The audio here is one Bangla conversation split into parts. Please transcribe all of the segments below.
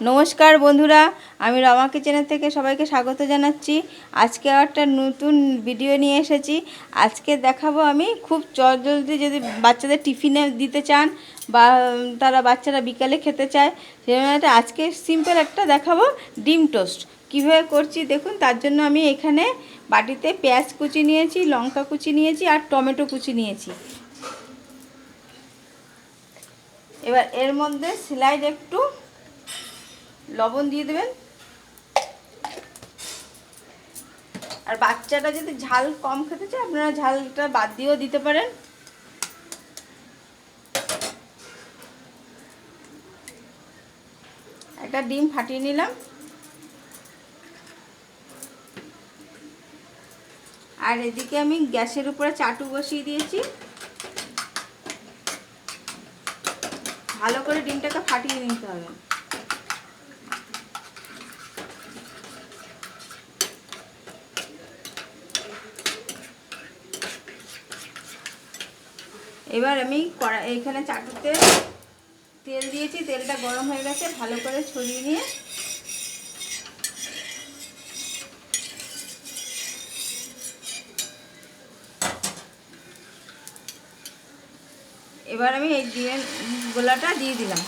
নমস্কার বন্ধুরা, আমি রমা কিচেনের থেকে সবাইকে স্বাগত জানাচ্ছি। আজকে একটা নতুন ভিডিও নিয়ে এসেছি। আজকে দেখাবো আমি খুব জলদি যদি বাচ্চাদের টিফিনে দিতে চান বা তারা বাচ্চারা বিকালে খেতে চায়, সেজন্য আজকে সিম্পল একটা দেখাবো ডিম টোস্ট কীভাবে করছি দেখুন। তার জন্য আমি এখানে বাটিতে পেঁয়াজ কুচি নিয়েছি, লঙ্কা কুচি নিয়েছি আর টমেটো কুচি নিয়েছি। এবার এর মধ্যে স্লাইড একটু লবণ দিয়ে দেবেন। আর বাচ্চাটা যদি ঝাল কম খেতে চায় আপনারা ঝালটা বাদ দিয়েও দিতে পারেন। একটা ডিম ফাটিয়ে নিলাম। আর এদিকে আমি গ্যাসের উপরে চাটু বসিয়ে দিয়েছি। ভালো করে ডিমটাকে ফাটিয়ে নিতে হবে। এবার আমি এখানে চাটুতে তেল দিয়েছি, তেলটা গরম হয়ে গেছে, ভালো করে ছড়িয়ে নিয়ে এবার আমি এই ডিমের গোলাটা দিয়ে দিলাম।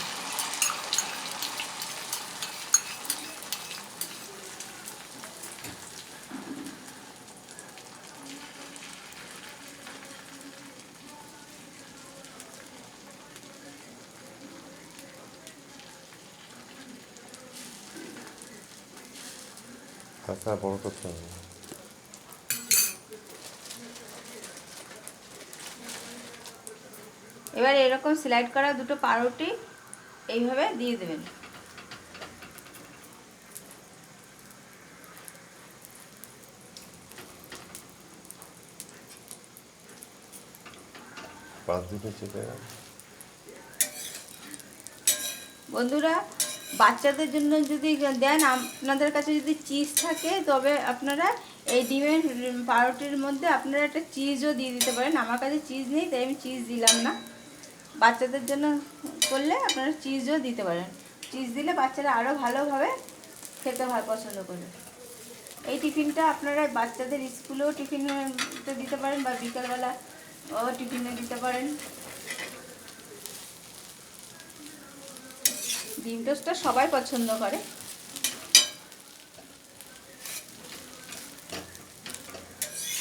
বড় করতে হবে। এবার এরকম স্লাইড করা দুটো পাউরুটি এইভাবে দিয়ে দেবেন। বন্ধুরা, বাচ্চাদের জন্য যদি দেন, আপনাদের কাছে যদি চিজ থাকে তবে আপনারা এই ডিমের পাউরুটির মধ্যে আপনারা একটা চিজও দিয়ে দিতে পারেন। আমার কাছে চিজ নেই তাই আমি চিজ দিলাম না। বাচ্চাদের জন্য করলে আপনারা চিজও দিতে পারেন। চিজ দিলে বাচ্চারা আরও ভালোভাবে খেতে পছন্দ করবে। এই টিফিনটা আপনারা বাচ্চাদের স্কুলেও টিফিনে দিতে পারেন বা বিকালবেলা টিফিনে দিতে পারেন। ডিম টোস্টটা সবাই পছন্দ করে।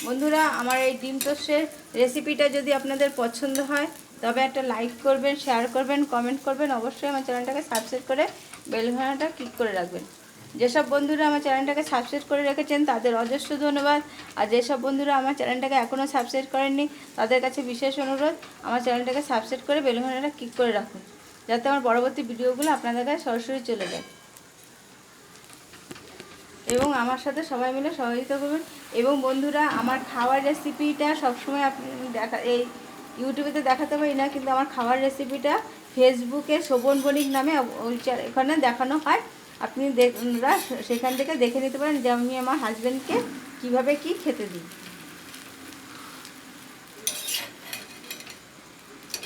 বন্ধুরা, আমার এই ডিম টোস্টের রেসিপিটা যদি আপনাদের পছন্দ হয় তবে একটা লাইক করবেন, শেয়ার করবেন, কমেন্ট করবেন। অবশ্যই আমার চ্যানেলটাকে সাবস্ক্রাইব করে বেল বাটনটা ক্লিক করে রাখবেন। যেসব বন্ধুরা আমার চ্যানেলটাকে সাবস্ক্রাইব করে রেখেছেন তাদের অজস্র ধন্যবাদ। আর যেসব বন্ধুরা আমার চ্যানেলটাকে এখনও সাবস্ক্রাইব করেননি তাদের কাছে বিশেষ অনুরোধ, আমার চ্যানেলটাকে সাবস্ক্রাইব করে বেল বাটনটা ক্লিক করে রাখুন, যাতে আমার পরবর্তী ভিডিওগুলো আপনাদের কাছে সরাসরি চলে যায়। এবং আমার সাথে সবাই মিলে সহযোগিতা করবেন। এবং বন্ধুরা, আমার খাওয়ার রেসিপিটা সবসময় আপনি এই ইউটিউবেতে দেখাতে পারি না, কিন্তু আমার খাওয়ার রেসিপিটা ফেসবুকে শোভন বণিক নামে এখানে দেখানো হয়। আপনি সেখান থেকে দেখে নিতে পারেন যে আমি আমার হাজব্যান্ডকে কীভাবে কি খেতে দিই।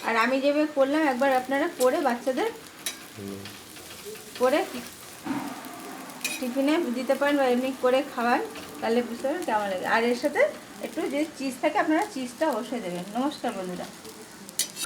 আর আমি যেভাবে করলাম একবার আপনারা করে বাচ্চাদের করে টিফিনে দিতে পারেন বা এমনি করে খাওয়ান, তাহলে বুঝতে পারবেন কেমন লাগে। আর এর সাথে একটু যদি চিজ থাকে আপনারা চিজটা অবশ্যই দেবেন। নমস্কার বন্ধুরা।